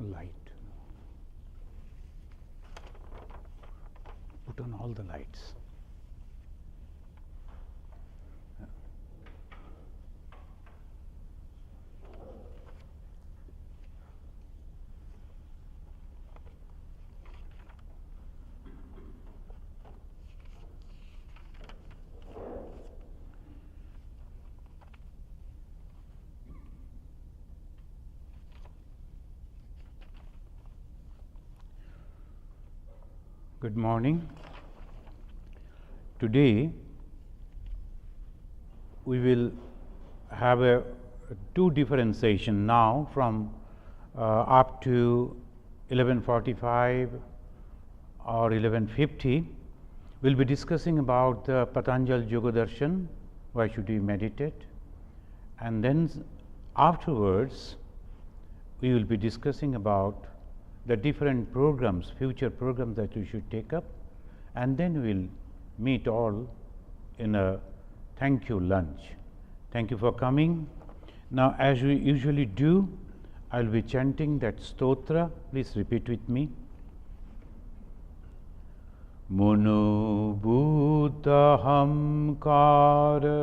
light. Put on all the lights. Good morning. Today we will have a two differentiation now from up to 11:45 or 11:50. We'll be discussing about the Patanjali Yoga Darshan, why should we meditate, and then afterwards we will be discussing about the different programs, future programs that you should take up, and then we will meet all in a thank you lunch. Thank you for coming. Now, as we usually do, I will be chanting that stotra. Please repeat with me. Mono Buddha Hamkara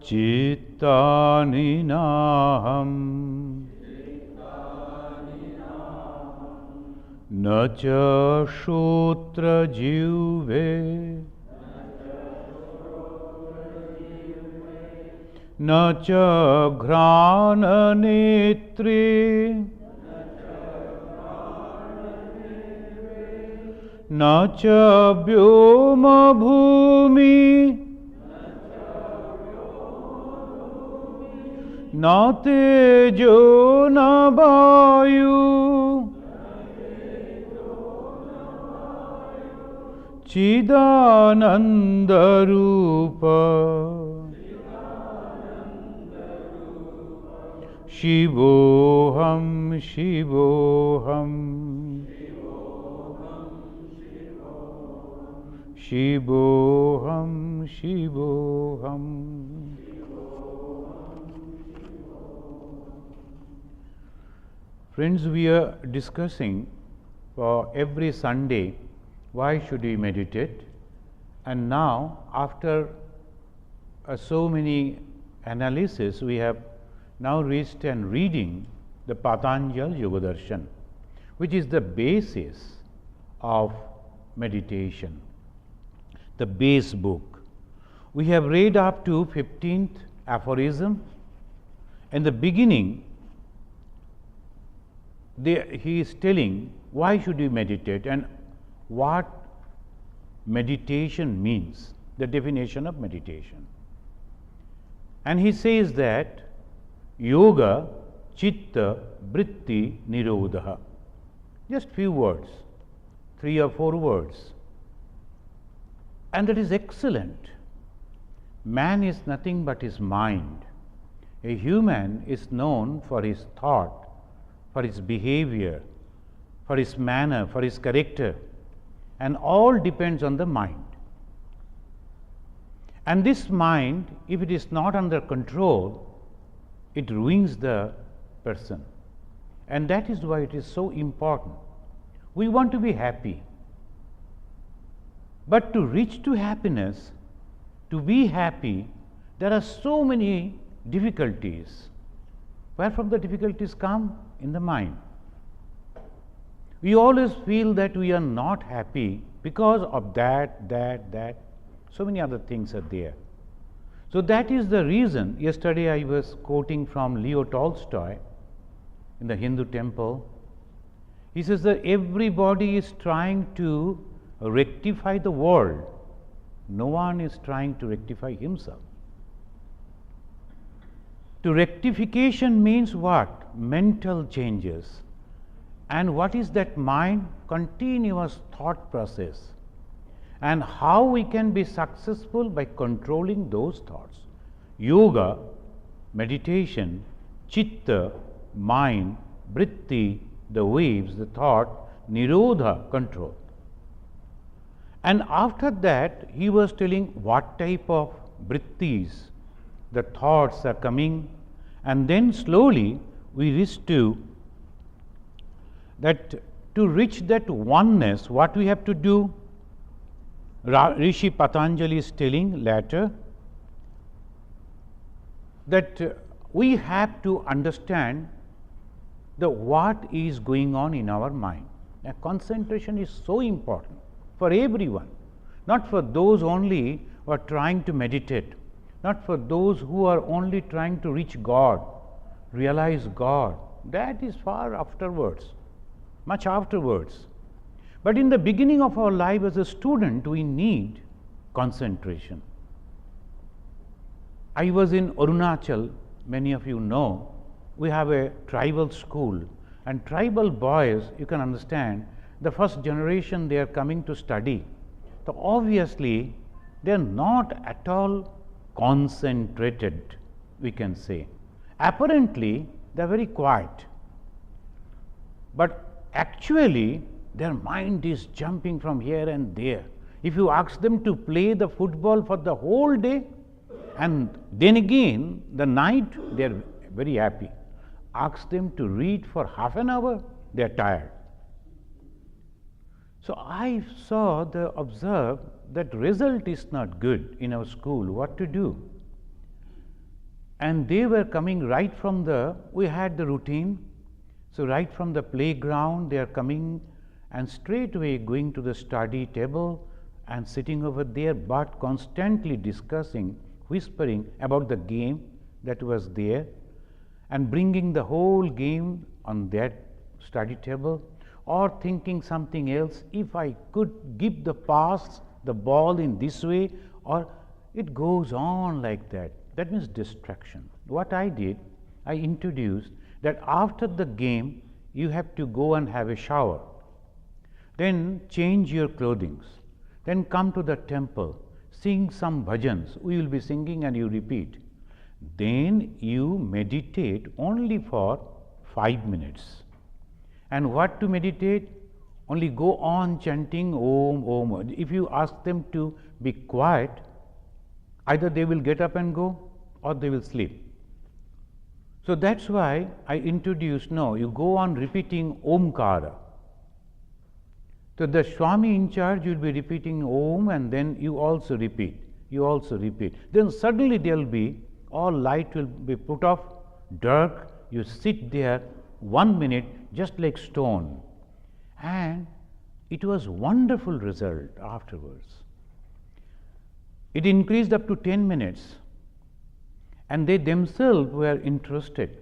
Chittani Naham Nacha Shotra Jive Nacha Ghrana Netri Nacha Vyoma Bhumi Na tejo na vayu Chidananda Rupa Shivoham Shivoham Shivoham Shivoham. Friends, we are discussing for every Sunday why should we meditate, and now after so many analysis we have now reached and reading the Patanjali Yoga Darshan, which is the basis of meditation, the base book. We have read up to 15th aphorism. In the beginning he is telling why should we meditate and what meditation means, the definition of meditation. And he says that yoga chitta vritti nirodha. Just few words, 3 or 4 words. And that is excellent. Man is nothing but his mind. A human is known for his thought, for his behavior, for his manner, for his character, and all depends on the mind. And this mind, if it is not under control, it ruins the person. And that is why it is so important. We want to be happy. But to reach to happiness, to be happy, there are so many difficulties. Where from the difficulties come? In the mind. We always feel that we are not happy because of that. So many other things are there. So that is the reason. Yesterday I was quoting from Leo Tolstoy in the Hindu temple. He says that everybody is trying to rectify the world. No one is trying to rectify himself. To rectification means what? Mental changes. And what is that mind? Continuous thought process. And how we can be successful? By controlling those thoughts. Yoga, meditation, chitta, mind, vritti, the waves, the thought, nirodha, control. And after that, he was telling what type of vrittis, the thoughts are coming And then slowly we reach to that, to reach that oneness, what we have to do? Rishi Patanjali is telling later that we have to understand the what is going on in our mind. Now, concentration is so important for everyone, not for those only who are trying to meditate, not for those who are only trying to reach God, realize God. That is far afterwards, much afterwards. But in the beginning of our life as a student, we need concentration. I was in Arunachal, many of you know, we have a tribal school, and tribal boys, you can understand, the first generation they are coming to study. So obviously, they are not at all concentrated, we can say. Apparently, they are very quiet, but actually, their mind is jumping from here and there. If you ask them to play the football for the whole day, and then again the night, they are very happy. Ask them to read for half an hour, they are tired. So I observed that result is not good in our school, what to do? And they were coming right from we had the routine, so right from the playground they are coming and straight away going to the study table and sitting over there, but constantly discussing, whispering about the game that was there, and bringing the whole game on that study table, or thinking something else. If I could give the pass, the ball in this way, or it goes on like that. That means distraction. What I did, I introduced that after the game, you have to go and have a shower. Then change your clothing. Then come to the temple, sing some bhajans. We will be singing and you repeat. Then you meditate only for 5 minutes. And what to meditate? Only go on chanting Om, Om. If you ask them to be quiet, either they will get up and go or they will sleep. So that's why I introduced, no, you go on repeating Omkara. So the Swami in charge will be repeating Om, and then you also repeat, Then suddenly there will be, all light will be put off, dark, you sit there 1 minute just like stone. And it was wonderful result afterwards. It increased up to 10 minutes. And they themselves were interested.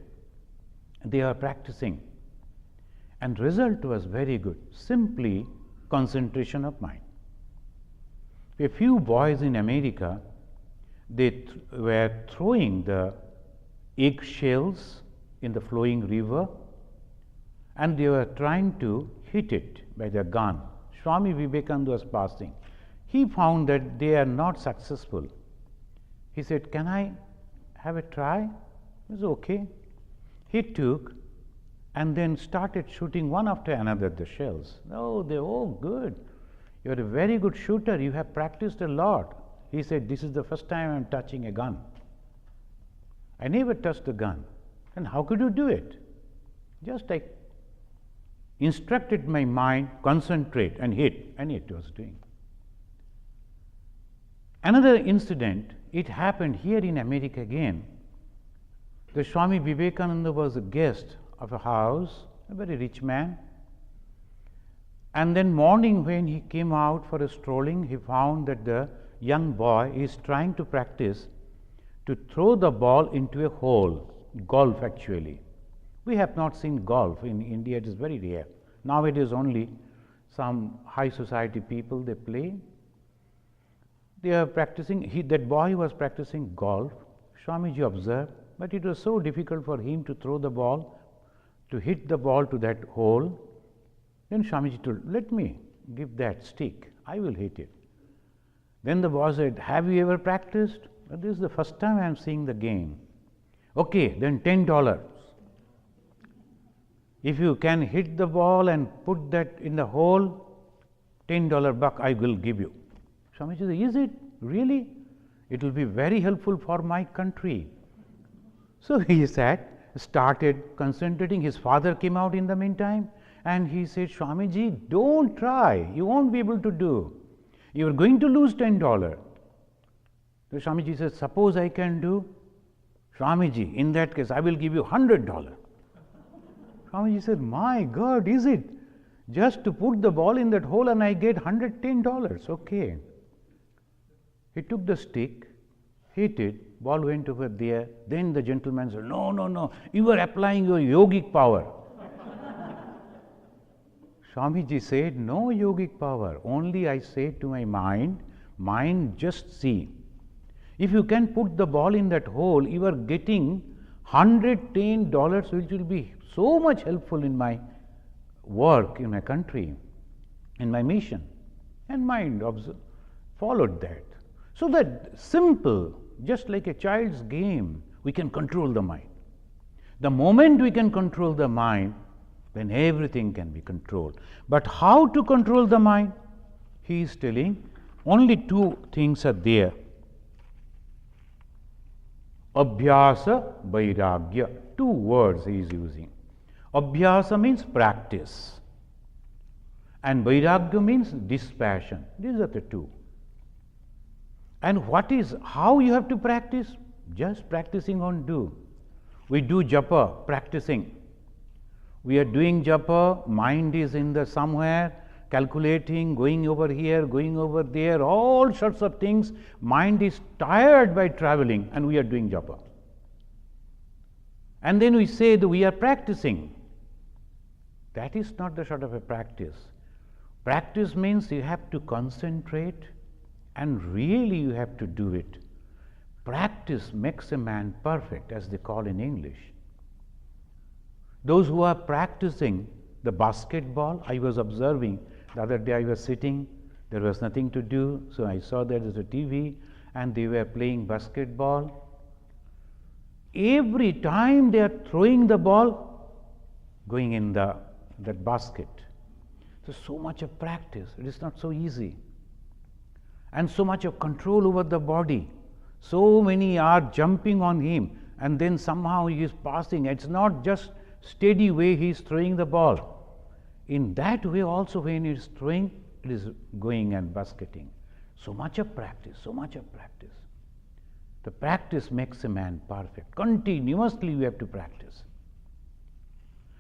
They are practicing. And result was very good. Simply concentration of mind. A few boys in America, they were throwing the eggshells in the flowing river, and they were trying to hit it by their gun. Swami Vivekananda was passing. He found that they are not successful. He said, "Can I have a try?" It was okay. He took and then started shooting one after another the shells. Oh, good. You are a very good shooter. You have practiced a lot. He said, "This is the first time I am touching a gun. I never touched a gun." And how could you do it? Just I instructed my mind, concentrate and hit, and it was doing. Another incident, it happened here in America again. The Swami Vivekananda was a guest of a house, a very rich man. And then morning when he came out for a strolling, he found that the young boy is trying to practice to throw the ball into a hole, golf actually. We have not seen golf in India, it is very rare. Nowadays only some high society people, they play. They are practicing, that boy was practicing golf. Swamiji observed, but it was so difficult for him to throw the ball, to hit the ball to that hole. Then Swamiji told, "Let me give that stick, I will hit it." Then the boy said, "Have you ever practiced?" "This is the first time I am seeing the game." "Okay, then $10. If you can hit the ball and put that in the hole, $10 buck I will give you." Swamiji said, "Is it really? It will be very helpful for my country." So he sat, started concentrating. His father came out in the meantime and he said, Swamiji, don't try, you won't be able to do. You are going to lose $10. So Swamiji said, suppose I can do? Swamiji, in that case, I will give you $100. Swamiji said, my God, is it? Just to put the ball in that hole and I get $110. Okay. He took the stick, hit it, ball went over there. Then the gentleman said, no, no, no, you are applying your yogic power. Swamiji said, no yogic power, only I say to my mind, just see. If you can put the ball in that hole, you are getting $110, which will be so much helpful in my work, in my country, in my mission. And mind followed that. So that simple, just like a child's game, we can control the mind. The moment we can control the mind, then everything can be controlled. But how to control the mind? He is telling only two things are there. Abhyasa, Vairagya. Two words he is using. Abhyasa means practice, and Vairagya means dispassion. These are the two. And how you have to practice? Just practicing on do. We do japa, practicing. We are doing japa, mind is in the somewhere, calculating, going over here, going over there, all sorts of things. Mind is tired by traveling and we are doing japa. And then we say that we are practicing. That is not the sort of a practice. Practice means you have to concentrate and really you have to do it. Practice makes a man perfect, as they call in English. Those who are practicing the basketball, I was observing the other day, I was sitting, there was nothing to do, so I saw there was a TV and they were playing basketball. Every time they are throwing the ball, going in that basket. So much of practice, it is not so easy. And so much of control over the body. So many are jumping on him and then somehow he is passing. It's not just steady way he is throwing the ball. In that way also when he is throwing, it is going and basketing. So much of practice, so much of practice. The practice makes a man perfect. Continuously we have to practice.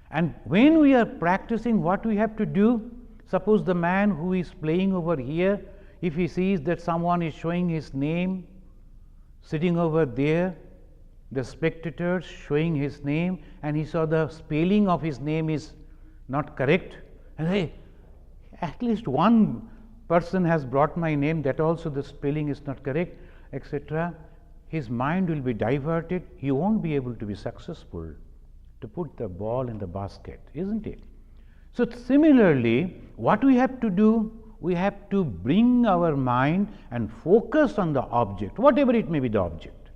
And when we are practicing, what we have to do? Suppose the man who is playing over here, if he sees that someone is showing his name, sitting over there, the spectators showing his name, and he saw the spelling of his name is not correct, and hey, at least one person has brought my name, that also the spelling is not correct, etc. His mind will be diverted, he won't be able to be successful to put the ball in the basket, isn't it? So similarly, what we have to do, we have to bring our mind and focus on the object, whatever it may be the object.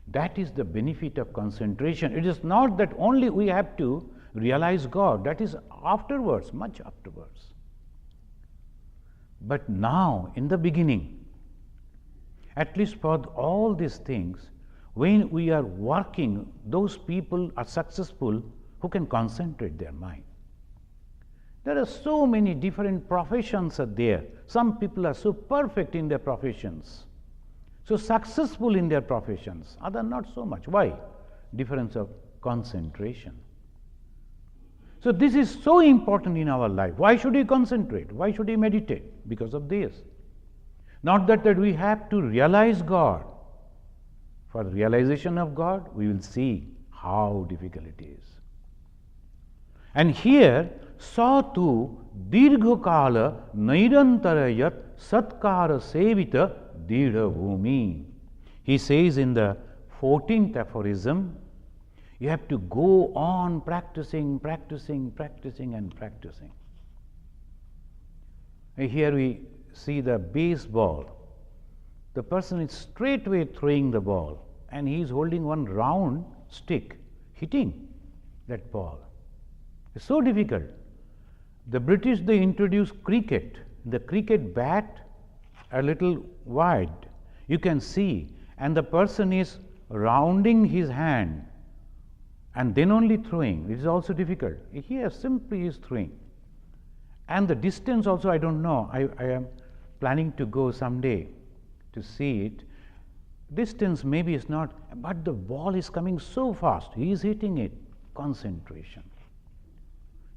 That is the benefit of concentration. It is not that only we have to realize God, that is afterwards, much afterwards. But now, in the beginning, at least for all these things, when we are working, those people are successful who can concentrate their mind. There are so many different professions are there. Some people are so perfect in their professions, so successful in their professions, others not so much. Why? Difference of concentration. So this is so important in our life. Why should we concentrate? Why should we meditate? Because of this. Not that we have to realize God. For the realization of God, we will see how difficult it is. And here, Satu dirghakala nairantarayat satkara sevita didha bhumi. He says in the 14th aphorism, you have to go on practicing, practicing, practicing and practicing. And here we see the baseball. The person is straightway throwing the ball and he is holding one round stick, hitting that ball. It's so difficult. The British, they introduced cricket. The cricket bat a little wide, you can see, and the person is rounding his hand and then only throwing. It is also difficult. Here simply is throwing. And the distance also I don't know. I am planning to go someday to see it. Distance maybe is not, but the ball is coming so fast. He is hitting it. Concentration.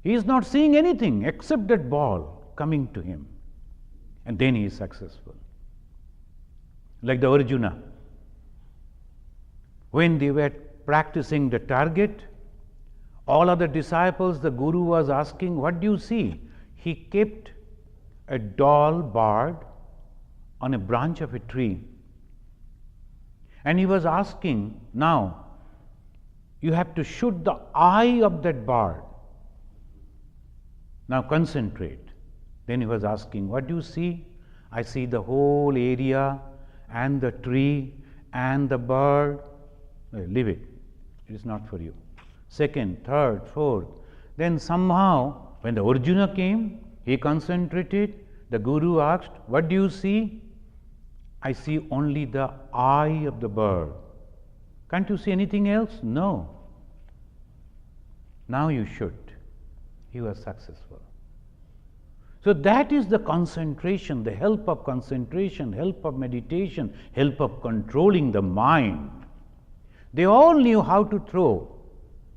He is not seeing anything except that ball coming to him. And then he is successful. Like the Arjuna. When they were practicing the target, all other disciples, the Guru was asking, what do you see? He kept a doll bird on a branch of a tree. And he was asking, now, you have to shoot the eye of that bird. Now concentrate. Then he was asking, what do you see? I see the whole area and the tree and the bird. Leave it. It is not for you. Second, third, fourth. Then somehow, when the Arjuna came, he concentrated. The Guru asked, what do you see? I see only the eye of the bird. Can't you see anything else? No. Now you should. He was successful. So that is the concentration, the help of concentration, help of meditation, help of controlling the mind. They all knew how to throw.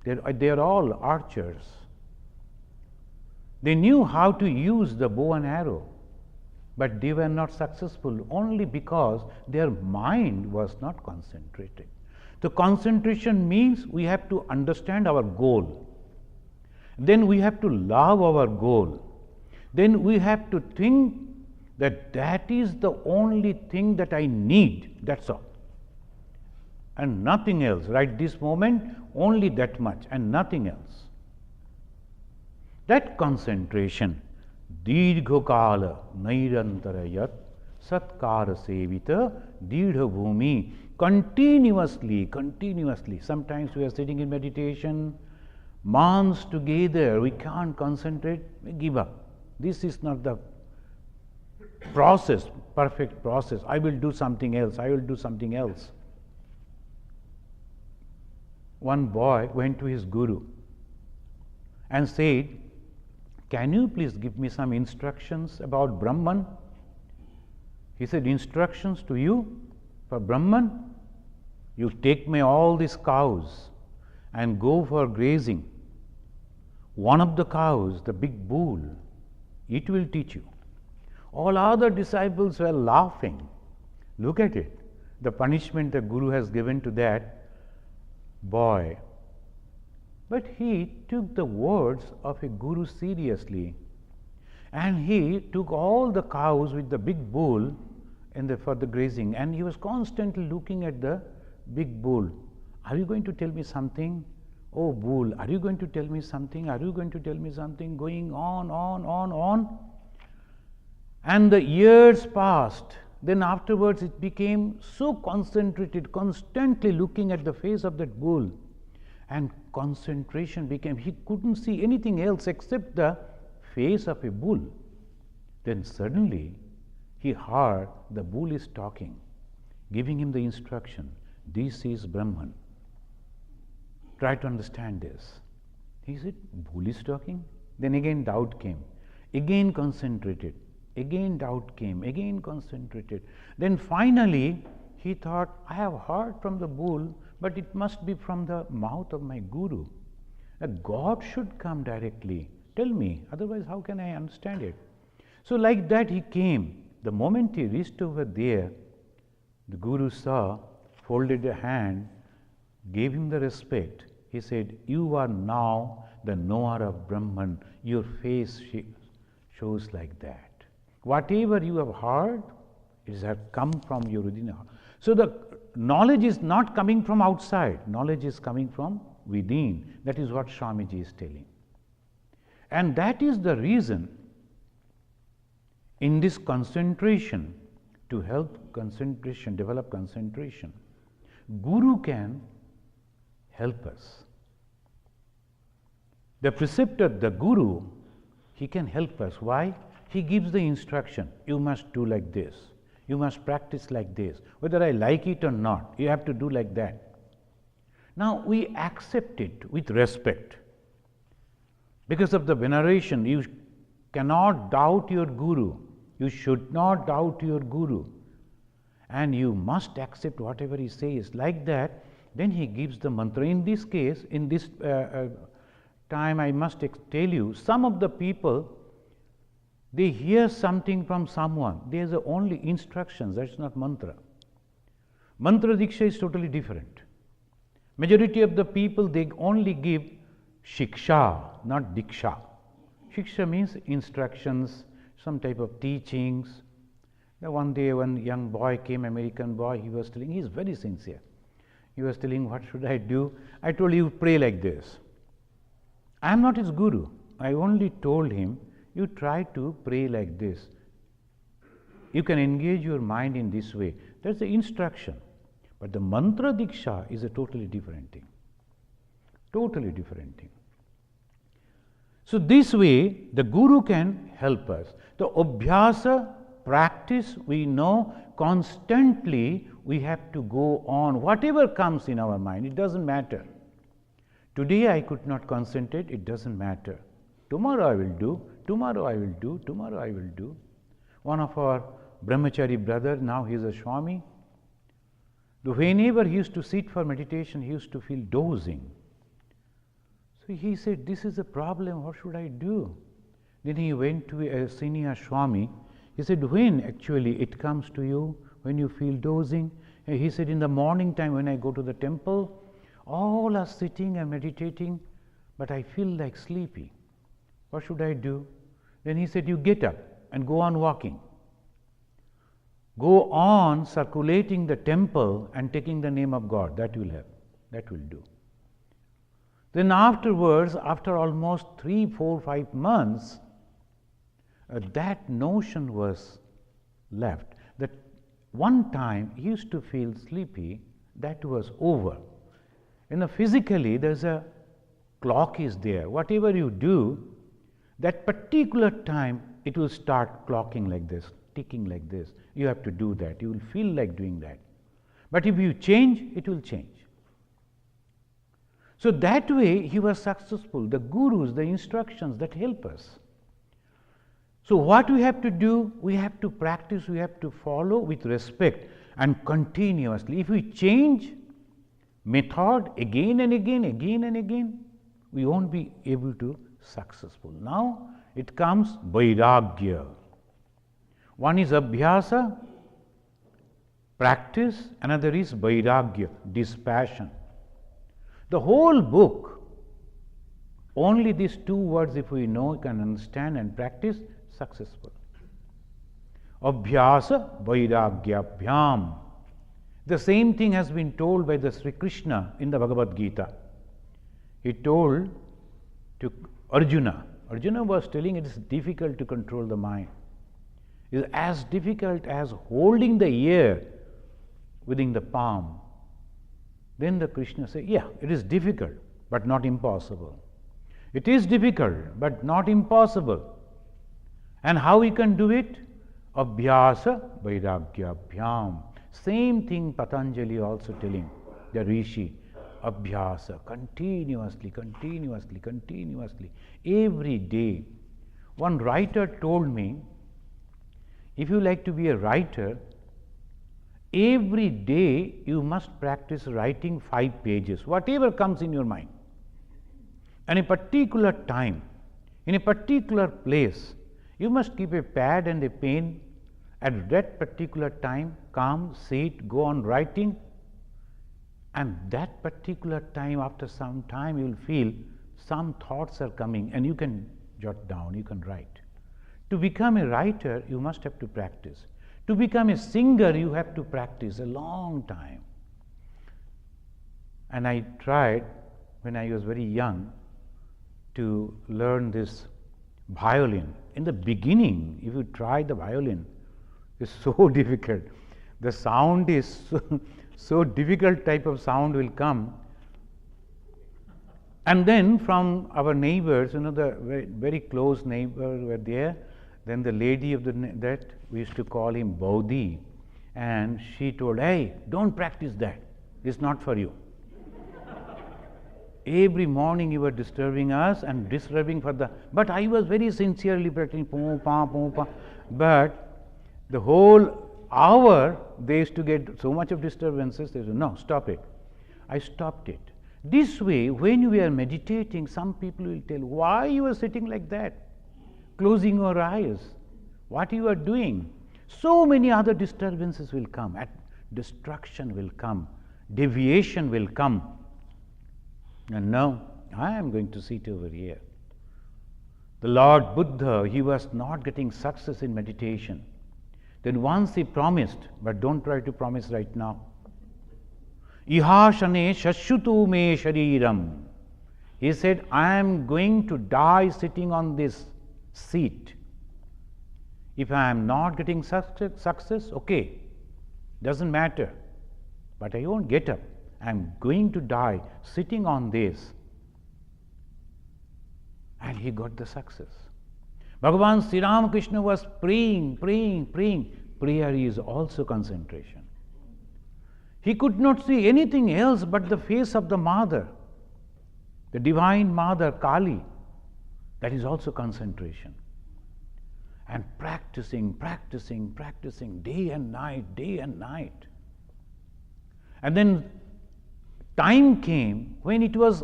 They are all archers. They knew how to use the bow and arrow, but they were not successful only because their mind was not concentrated. So concentration means we have to understand our goal. Then we have to love our goal. Then we have to think that that is the only thing that I need, that's all. And nothing else. Right this moment, only that much and nothing else. That concentration, Dirghakala Nairantarayat Satkara Sevita Dirgha Bhumi, continuously. Sometimes we are sitting in meditation, months together, we can't concentrate, we give up. This is not the process, perfect process. I will do something else, I will do something else. One boy went to his Guru and said, can you please give me some instructions about Brahman? He said, instructions to you for Brahman? You take me all these cows and go for grazing. One of the cows, the big bull, it will teach you. All other disciples were laughing. Look at it. The punishment the Guru has given to that boy. But he took the words of a Guru seriously. And he took all the cows with the big bull for the grazing. And he was constantly looking at the big bull. Are you going to tell me something? Oh, bull, are you going to tell me something? Are you going to tell me something? Going on. And the years passed. Then afterwards it became so concentrated, constantly looking at the face of that bull. And concentration became, he couldn't see anything else except the face of a bull. Then suddenly he heard the bull is talking, giving him the instruction, this is Brahman. Try to understand this. He said, bull is talking? Then again doubt came. Again concentrated. Again doubt came. Again concentrated. Then finally he thought, I have heard from the bull, but it must be from the mouth of my Guru. God should come directly. Tell me, otherwise how can I understand it? So like that he came. The moment he reached over there, the Guru saw, folded a hand, gave him the respect. He said, you are now the knower of Brahman. Your face shows like that. Whatever you have heard, it has come from your within. So the knowledge is not coming from outside. Knowledge is coming from within. That is what Swamiji is telling. And that is the reason in this concentration, to help concentration, develop concentration, Guru can help us. The preceptor, the Guru, he can help us. Why? He gives the instruction, you must do like this, you must practice like this. Whether I like it or not, you have to do like that. Now we accept it with respect. Because of the veneration, you cannot doubt your Guru. You should not doubt your Guru. And you must accept whatever he says. Like that, then he gives the mantra. In this case, in this time, I must tell you, some of the people, they hear something from someone. There is only instructions, that's not mantra. Mantra Diksha is totally different. Majority of the people, they only give shiksha, not diksha. Shiksha means instructions, some type of teachings. Now one day, one young boy came, American boy, he was telling, he is very sincere. He was telling, what should I do? I told you, pray like this. I am not his guru. I only told him, you try to pray like this. You can engage your mind in this way. That's the instruction. But the mantra diksha is a totally different thing. Totally different thing. So this way, the Guru can help us. The abhyasa, practice, we know constantly we have to go on. Whatever comes in our mind, it doesn't matter. Today I could not concentrate, it doesn't matter. Tomorrow I will do, tomorrow I will do, tomorrow I will do. One of our brahmachari brother, now he is a Swami. Whenever he used to sit for meditation, he used to feel dozing. So he said, this is a problem, what should I do? Then he went to a senior Swami. He said, when actually it comes to you, when you feel dozing? And he said, in the morning time when I go to the temple, all are sitting and meditating, but I feel like sleepy. What should I do? Then he said, you get up and go on walking. Go on circulating the temple and taking the name of God. That will help. That will do. Then afterwards, after almost 3, 4, 5 months, that notion was left. That one time he used to feel sleepy, that was over. Physically, there's a clock is there. Whatever you do, that particular time, it will start clocking like this, ticking like this. You have to do that. You will feel like doing that. But if you change, it will change. So that way, he was successful. The gurus, the instructions that help us. So what we have to do? We have to practice, we have to follow with respect and continuously. If we change method again and again, we won't be able to successful. Now it comes vairagya. One is abhyasa, practice, another is vairagya, dispassion. The whole book, only these 2 words if we know, can understand and practice, successful. Abhyasa vairagya bhyam. The same thing has been told by the Sri Krishna in the Bhagavad Gita. He told to Arjuna. Arjuna was telling it is difficult to control the mind. It is as difficult as holding the ear within the palm. Then the Krishna said, yeah, it is difficult, but not impossible. It is difficult, but not impossible. And how we can do it? Abhyasa vairagya bhyam. Same thing Patanjali also telling the Rishi. Abhyasa, continuously, every day. One writer told me, if you like to be a writer, every day you must practice writing 5 pages, whatever comes in your mind. And a particular time, in a particular place, you must keep a pad and a pen. At that particular time, come, sit, go on writing. And that particular time, after some time, you will feel some thoughts are coming and you can jot down, you can write. To become a writer, you must have to practice. To become a singer, you have to practice a long time. And I tried, when I was very young, to learn this violin. In the beginning, if you try the violin, it's so difficult. The sound is so difficult type of sound will come. And then from our neighbors, the very, very close neighbors were there. Then the lady of that, we used to call him Bodhi, and she told, hey, don't practice that. It's not for you. Every morning you were disturbing us and disturbing for the. But I was very sincerely practicing. But the whole hour they used to get so much of disturbances. They said, no, stop it. I stopped it. This way, when we are meditating, some people will tell, why you are sitting like that, closing your eyes, what you are doing. So many other disturbances will come, destruction will come, deviation will come. And now, I am going to sit over here. The Lord Buddha, he was not getting success in meditation. Then once he promised, but don't try to promise right now. Ihashane shashutu me shariram. He said, I am going to die sitting on this seat. If I am not getting success, okay, doesn't matter. But I won't get up. I am going to die sitting on this. And he got the success. Bhagavan Sri Ramakrishna was praying. Prayer is also concentration. He could not see anything else but the face of the Mother, the Divine Mother Kali. That is also concentration. And practicing day and night. And then time came when it was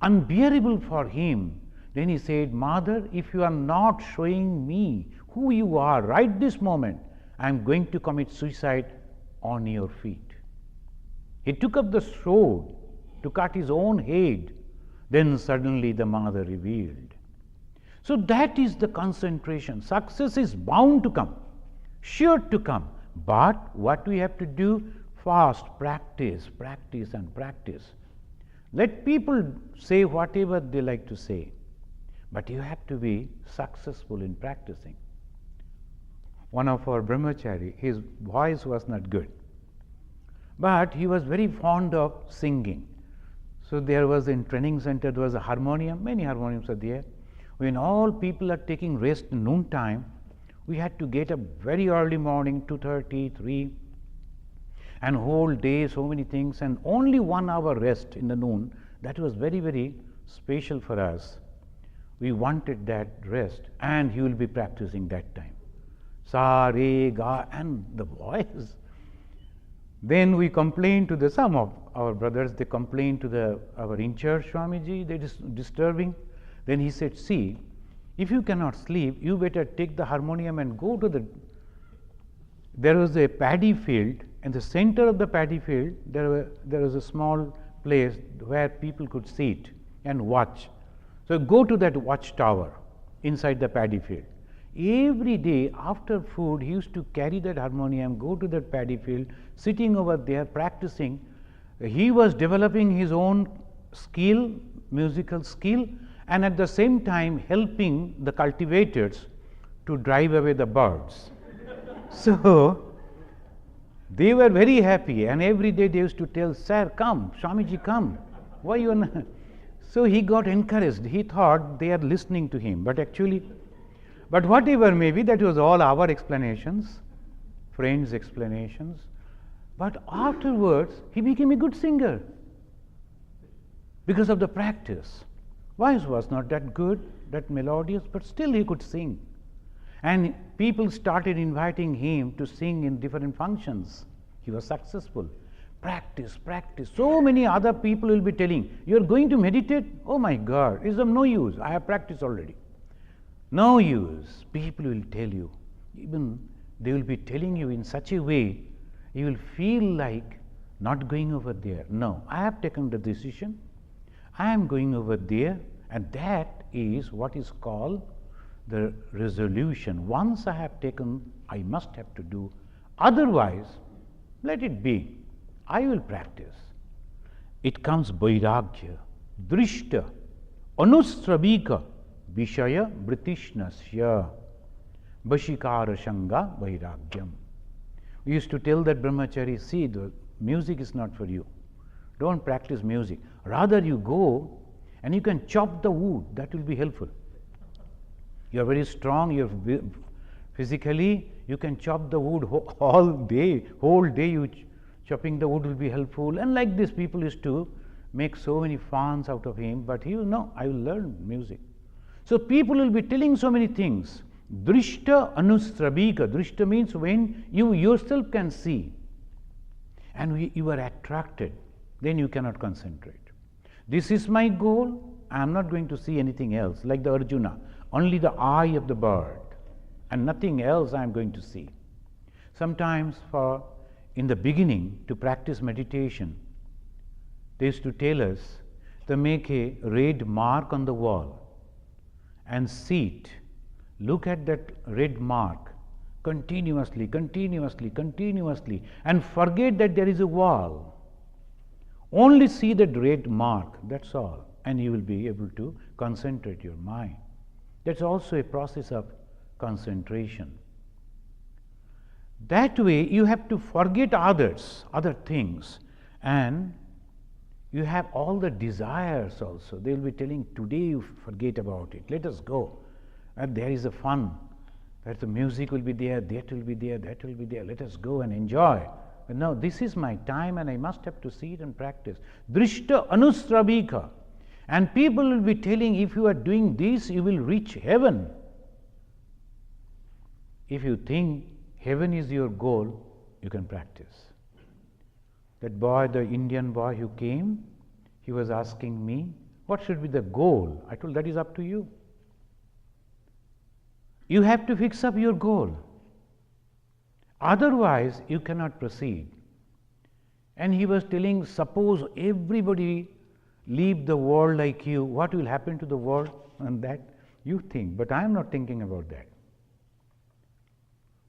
unbearable for him. Then he said, Mother, if you are not showing me who you are right this moment, I am going to commit suicide on your feet. He took up the sword to cut his own head. Then suddenly the Mother revealed. So that is the concentration. Success is bound to come, sure to come. But what we have to do? Fast, practice. Let people say whatever they like to say. But you have to be successful in practicing. One of our brahmachari, his voice was not good, but he was very fond of singing. So there was in training center, there was a harmonium, many harmoniums are there. When all people are taking rest in noon time, we had to get up very early morning, 2:30, 3, and whole day, so many things, and only 1 hour rest in the noon. That was very special for us. We wanted that rest, and he will be practicing that time. Sa, re, ga, and the voice. Then we complained to some of our brothers, they complained to our in-charge Swamiji, they disturbing. Then he said, see, if you cannot sleep, you better take the harmonium and go to there was a paddy field. In the center of the paddy field, there was a small place where people could sit and watch. So go to that watchtower inside the paddy field. Every day after food, he used to carry that harmonium, go to that paddy field, sitting over there, practicing. He was developing his own skill, musical skill, and at the same time helping the cultivators to drive away the birds. So they were very happy, and every day they used to tell, Sir, come, Swamiji, come. Why you are not? So he got encouraged. He thought they are listening to him, but whatever may be, that was all our explanations, friends' explanations. But afterwards, he became a good singer because of the practice. Voice was not that good, that melodious, but still he could sing. And people started inviting him to sing in different functions. He was successful. Practice. So many other people will be telling, you are going to meditate? Oh my God, it's of no use. I have practiced already. No use. People will tell you. Even they will be telling you in such a way, you will feel like not going over there. No, I have taken the decision. I am going over there, and that is what is called the resolution. Once I have taken, I must have to do. Otherwise, let it be. I will practice. It comes vairagya, drishta, anusravika, vishaya britishnasya, vashikara shanga vairagyam. We used to tell that brahmachari, see, the music is not for you. Don't practice music. Rather you go and you can chop the wood. That will be helpful. You are very strong, you are physically, you can chop the wood all day, whole day chopping the wood will be helpful. And like this, people used to make so many fans out of him, but he will know, I will learn music. So people will be telling so many things. Drishta anusrabhika. Drishta means when you yourself can see and you are attracted, then you cannot concentrate. This is my goal, I am not going to see anything else, like the Arjuna, only the eye of the bird and nothing else I am going to see. Sometimes in the beginning to practice meditation, they used to tell us to make a red mark on the wall and sit, look at that red mark continuously, and forget that there is a wall. Only see that red mark, that's all, and you will be able to concentrate your mind. That's also a process of concentration. That way you have to forget others, other things, and you have all the desires also. They will be telling, today you forget about it, let us go. And there is a fun, that the music will be there, that will be there, that will be there, let us go and enjoy. But no, this is my time and I must have to see it and practice. Drishta anusrabhika. And people will be telling, if you are doing this, you will reach heaven. If you think heaven is your goal, you can practice. That boy, the Indian boy who came, he was asking me, what should be the goal? I told, that is up to you. You have to fix up your goal. Otherwise, you cannot proceed. And he was telling, suppose everybody leave the world like you, what will happen to the world? And that you think, but I am not thinking about that.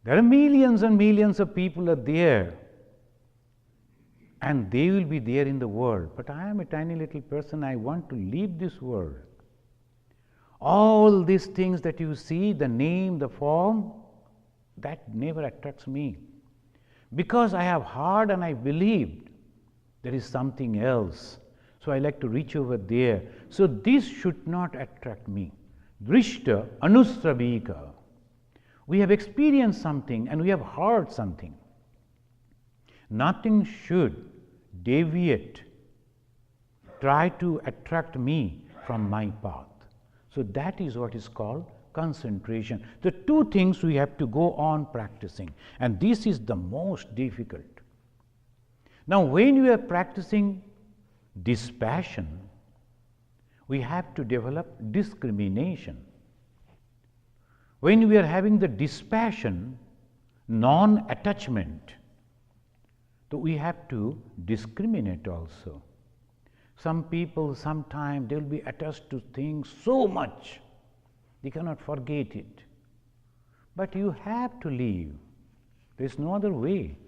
There are millions and millions of people are there, and they will be there in the world. But I am a tiny little person, I want to leave this world. All these things that you see, the name, the form, that never attracts me. Because I have heard and I believed there is something else. So I like to reach over there. So this should not attract me. Drishta anusrabhika. We have experienced something and we have heard something. Nothing should deviate, try to attract me from my path. So that is what is called concentration. The two things we have to go on practicing, and this is the most difficult. Now, when you are practicing dispassion, we have to develop discrimination. When we are having the dispassion, non-attachment, so we have to discriminate also. Some people, sometimes they will be attached to things so much, they cannot forget it. But you have to leave. There is no other way.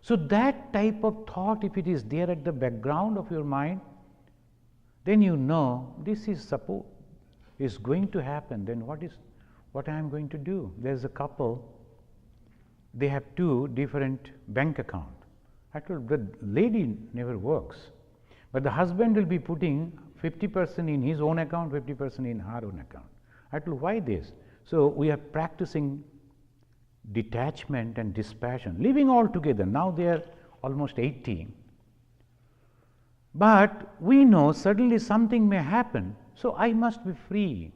So that type of thought, if it is there at the background of your mind, then you know this is going to happen. Then what I am going to do? There is a couple, they have two different bank accounts. Actually, the lady never works, but the husband will be putting 50% in his own account, 50% in her own account. I told, why this? So we are practicing detachment and dispassion, living all together. Now they are almost 80. But we know suddenly something may happen, so I must be free.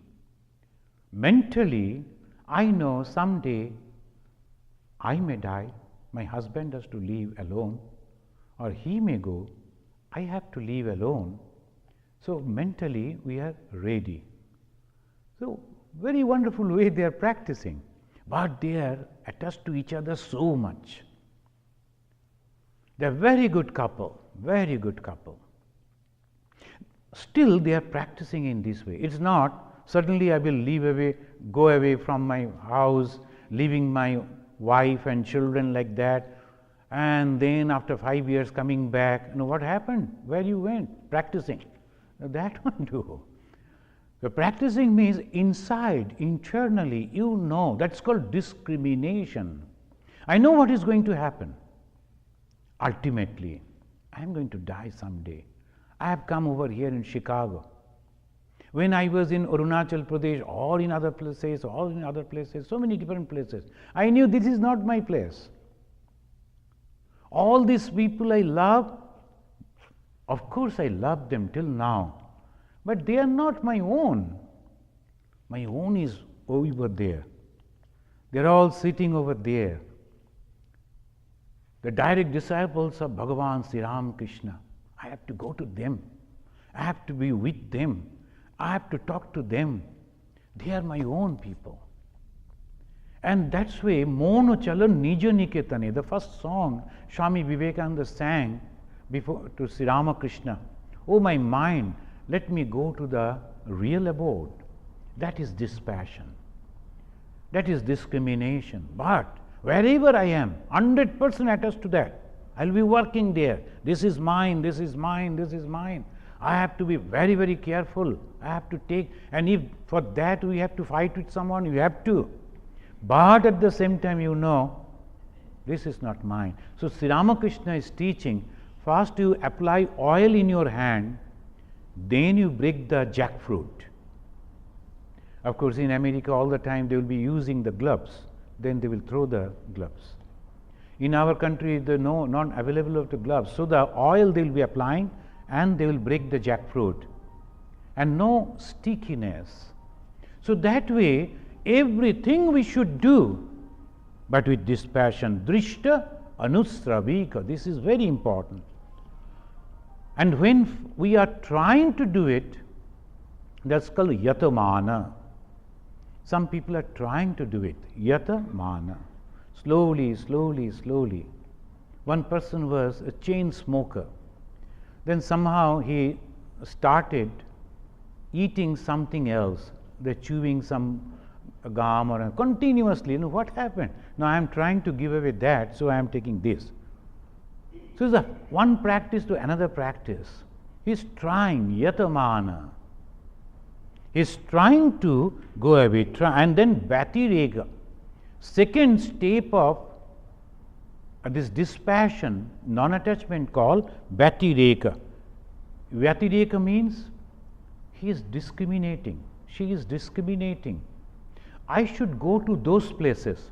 Mentally, I know someday I may die, my husband has to leave alone, or he may go, I have to leave alone. So mentally we are ready. So very wonderful way they are practicing, but they are attached to each other so much. They are very good couple, very good couple. Still they are practicing in this way. It's not suddenly I will leave away, go away from my house, leaving my wife and children like that, and then after 5 years coming back, what happened? Where you went? Practicing. That won't do. The practicing means inside, internally, you know. That's called discrimination. I know what is going to happen. Ultimately, I am going to die someday. I have come over here in Chicago. When I was in Arunachal Pradesh or in other places, so many different places, I knew this is not my place. All these people I love, Of course, I love them till now, but they are not my own. My own is over there. They are all sitting over there. The direct disciples of Bhagavan Sri Ramakrishna. I have to go to them. I have to be with them. I have to talk to them. They are my own people. And that's why Mono Chalan Nija Niketane, the first song Swami Vivekananda sang before to Sri Ramakrishna. Oh my mind, let me go to the real abode. That is dispassion. That is discrimination. But wherever I am, 100% attached to that. I'll be working there. This is mine, this is mine, this is mine. I have to be very, very careful. I have to take, and if for that we have to fight with someone, you have to. But at the same time, you know, this is not mine. So Sri Ramakrishna is teaching, first you apply oil in your hand, then you break the jackfruit. Of course, in America all the time they will be using the gloves, then they will throw the gloves. In our country, there are not available of the gloves. So the oil they will be applying and they will break the jackfruit. And no stickiness. So that way, everything we should do, but with dispassion. Drishta anusravika. This is very important. And when we are trying to do it, that's called yatamana. Some people are trying to do it. Yatamana. Slowly, slowly, slowly. One person was a chain smoker. Then somehow he started eating something else. They're chewing some gum or continuously. You know what happened? Now I am trying to give away that, so I am taking this. So it's a one practice to another practice. He's trying yatamana. He's trying to go away, and then bhatirega. Second step of this dispassion, non-attachment, called bhatireka. Bhatireka means he is discriminating, she is discriminating. I should go to those places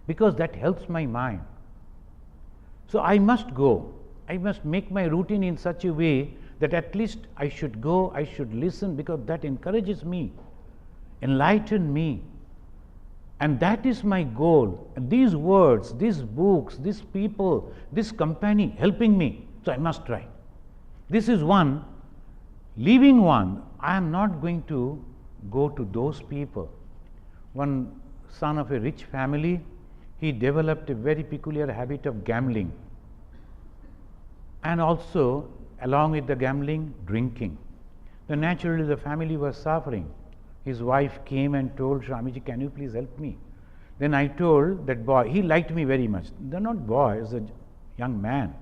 because that helps my mind. So I must go. I must make my routine in such a way that at least I should go, I should listen, because that encourages me, enlighten me. And that is my goal. And these words, these books, these people, this company helping me. So I must try. This is one. Leaving one, I am not going to go to those people. One son of a rich family, he developed a very peculiar habit of gambling. And also, along with the gambling, drinking. Then naturally the family was suffering. His wife came and told Swamiji, can you please help me? Then I told that boy, he liked me very much. They're not boy, as a young man.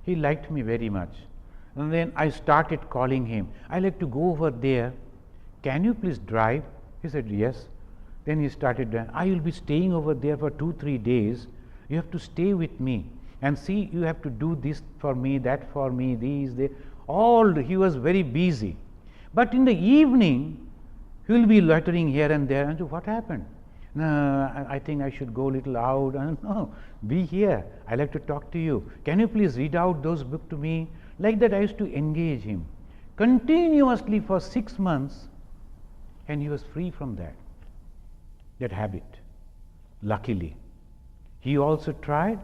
He liked me very much. And then I started calling him. I like to go over there. Can you please drive? He said, yes. Then he started, I will be staying over there for 2-3 days. You have to stay with me. And see, you have to do this for me, that for me, these, they. All, he was very busy. But in the evening, he will be loitering here and there. And so what happened? No, I think I should go a little out. And no, be here. I like to talk to you. Can you please read out those books to me? Like that I used to engage him continuously for 6 months, and he was free from that habit. Luckily, he also tried,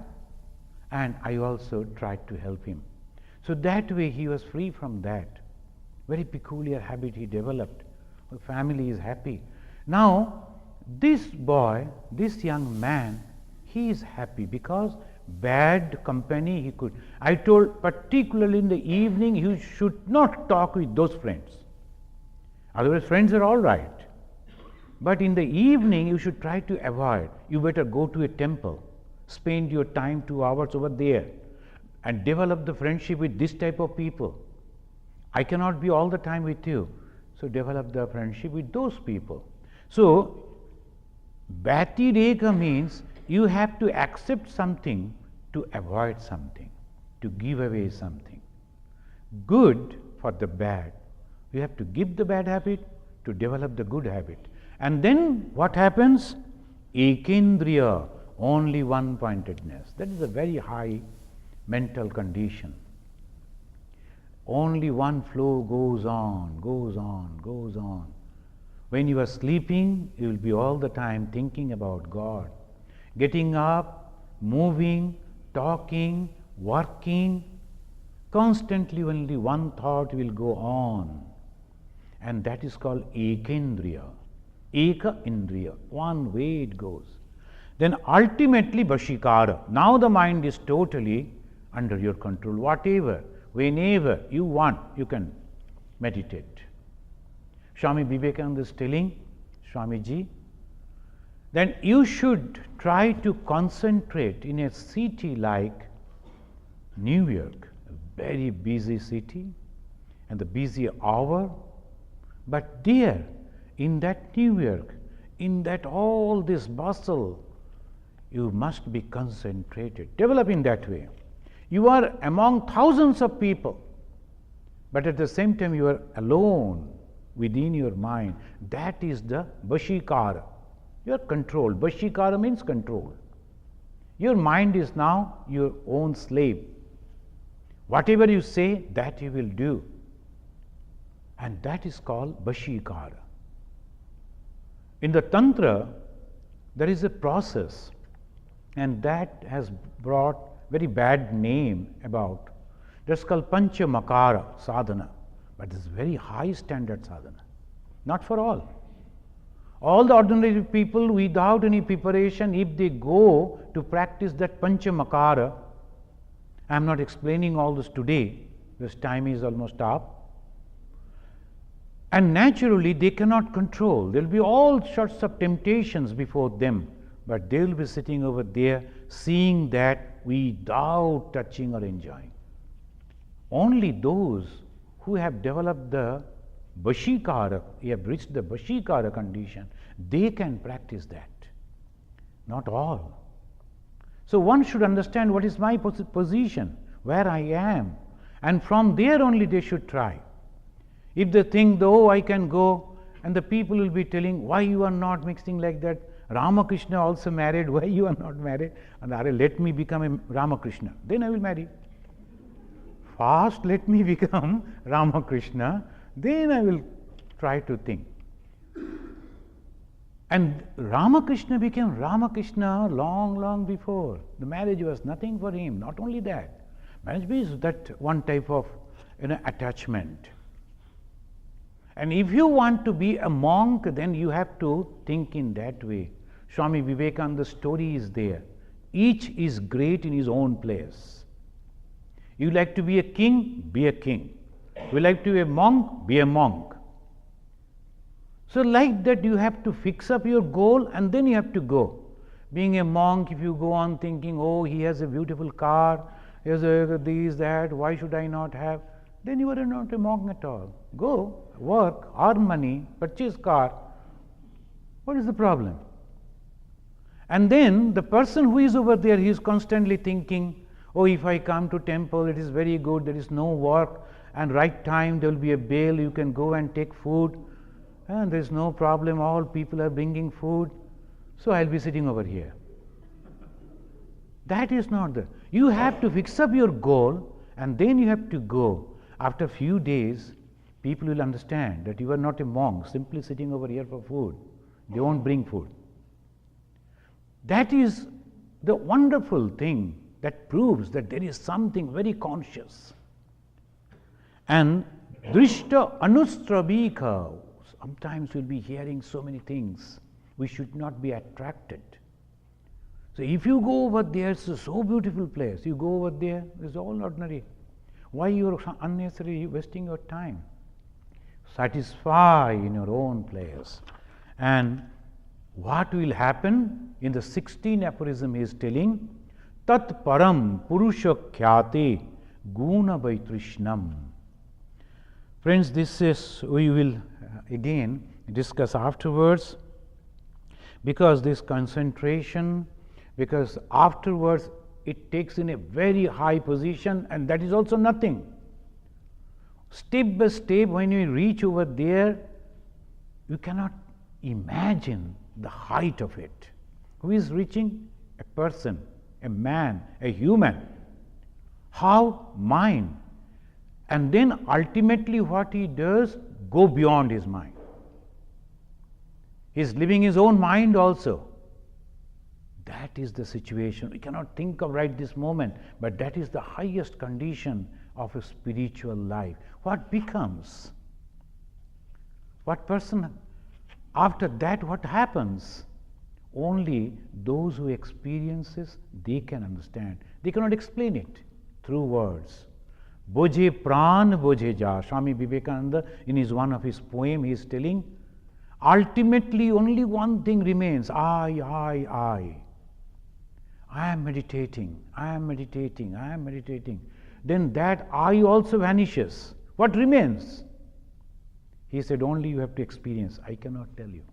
and I also tried to help him. So that way he was free from that very peculiar habit he developed. The family is happy. Now, this boy, this young man, he is happy because bad company he could. I told, particularly in the evening, you should not talk with those friends. Otherwise, friends are all right. But in the evening, you should try to avoid. You better go to a temple, spend your time 2 hours over there, and develop the friendship with this type of people. I cannot be all the time with you. So develop the friendship with those people. So, bhatireka means you have to accept something to avoid something, to give away something. Good for the bad. You have to give the bad habit to develop the good habit. And then what happens? Ekendriya, only one-pointedness. That is a very high mental condition. Only one flow goes on, goes on, goes on. When you are sleeping, you will be all the time thinking about God. Getting up, moving, talking, working, constantly only one thought will go on. And that is called ekendriya. Eka indriya, one way it goes. Then ultimately Vashikara. Now the mind is totally under your control. Whatever, whenever you want, you can meditate. Swami Vivekananda is telling, Swamiji, then you should try to concentrate in a city like New York, a very busy city and the busy hour, but there in that New York, in that all this bustle, you must be concentrated. Develop in that way. You are among thousands of people, but at the same time you are alone within your mind. That is the Vashikara. You are controlled. Vashikara means control. Your mind is now your own slave. Whatever you say, that you will do. And that is called Vashikara. In the Tantra, there is a process, and that has brought very bad name about. That's called Panchamakara sadhana, but it's very high standard sadhana, not for all. All the ordinary people without any preparation, if they go to practice that Panchamakara, I am not explaining all this today, because time is almost up. And naturally they cannot control. There will be all sorts of temptations before them, but they will be sitting over there seeing that without touching or enjoying. Only those who have developed the Vashikara, have reached the Vashikara condition, they can practice that. Not all. So one should understand what is my position, where I am, and from there only they should try. If they think, though I can go, and the people will be telling, why you are not mixing like that? Ramakrishna also married, why you are not married? And let me become a Ramakrishna, then I will marry. First let me become Ramakrishna, then I will try to think. And Ramakrishna became Ramakrishna long before. The marriage was nothing for him. Not only that, marriage is that one type of attachment. And if you want to be a monk, then you have to think in that way. Swami Vivekananda's story is there. Each is great in his own place. You like to be a king? Be a king. You like to be a monk? Be a monk. So like that you have to fix up your goal and then you have to go. Being a monk, if you go on thinking, oh, he has a beautiful car, he has this, that, why should I not have? Then you are not a monk at all. Go, work, earn money, purchase car. What is the problem? And then the person who is over there, he is constantly thinking, oh, if I come to temple, it is very good, there is no work, and right time there will be a bell, you can go and take food, and there is no problem, all people are bringing food, so I will be sitting over here. That is not the. You have to fix up your goal, and then you have to go. After a few days, people will understand that you are not a monk, simply sitting over here for food. They won't bring food. That is the wonderful thing that proves that there is something very conscious. And drishta anustrabhika, sometimes we'll be hearing so many things. We should not be attracted. So if you go over there, it's a so beautiful place. You go over there, it's all ordinary. Why you are unnecessarily wasting your time? Satisfy in your own place. And what will happen? In the 16th aphorism he is telling, Tat param purusha khyate guna vaitrishnam. Friends, this is, we will again discuss afterwards, because this concentration, because afterwards it takes in a very high position, and that is also nothing. Step by step, when you reach over there, you cannot imagine the height of it. Who is reaching? A person, a man, a human. How mind And then ultimately what he does, go beyond his mind. He is living his own mind also. That is the situation. We cannot think of right this moment, but that is the highest condition of a spiritual life. What becomes? What person, after that, what happens? Only those who experiences, they can understand. They cannot explain it through words. Bojhe pran bojhe ja. Swami Vivekananda, in one of his poem, he is telling, ultimately only one thing remains, I. I am meditating, I am meditating, I am meditating. Then that I also vanishes. What remains? He said, only you have to experience. I cannot tell you.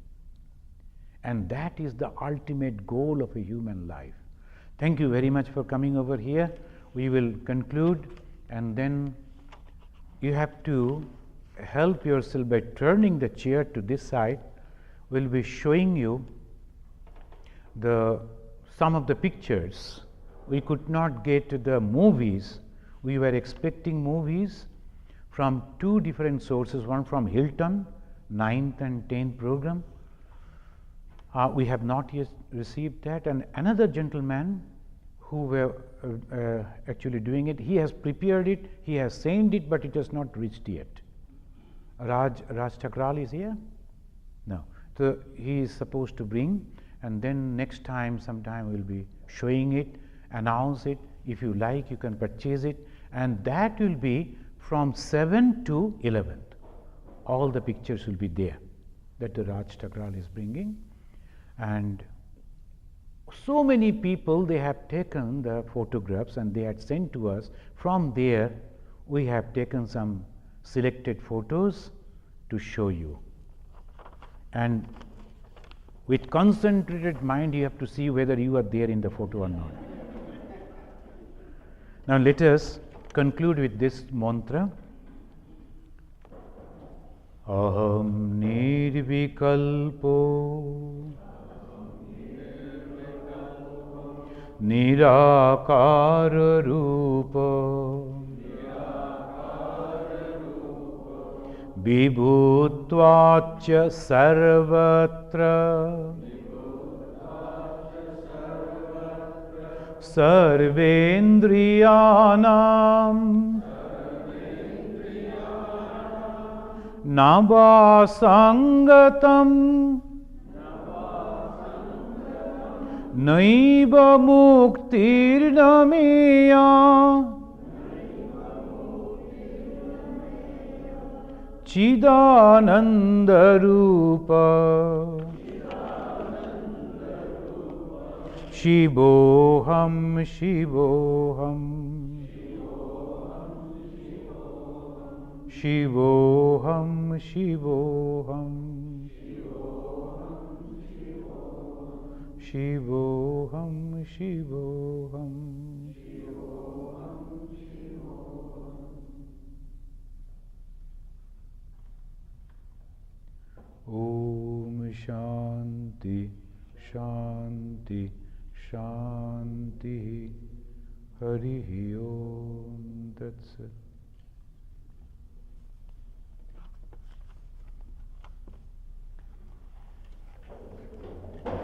And that is the ultimate goal of a human life. Thank you very much for coming over here. We will conclude, and then you have to help yourself by turning the chair to this side. We'll be showing you some of the pictures. We could not get the movies. We were expecting movies from two different sources, one from Hilton, 9th and 10th program. We have not yet received that. And another gentleman who were actually doing it, he has prepared it, he has sent it, but it has not reached yet. Raj Chakral is here? No. So he is supposed to bring, and then next time, sometime we will be showing it, announce it. If you like, you can purchase it, and that will be from 7th to 11th. All the pictures will be there that the Raj Chakral is bringing. And so many people, they have taken the photographs and they had sent to us. From there, we have taken some selected photos to show you. And with concentrated mind, you have to see whether you are there in the photo or not. Now let us conclude with this mantra. Aham nirvikalpo nirakara rupa vibhutvacha sarvatra sarvendriyanam navasangatam naiva muktirnameya Chidananda Rupa Shivoham Shivoham Shivoham Shivoham Shivoham Shivoham Om Shanti Shanti Shanti Harihi Om Tat Sat.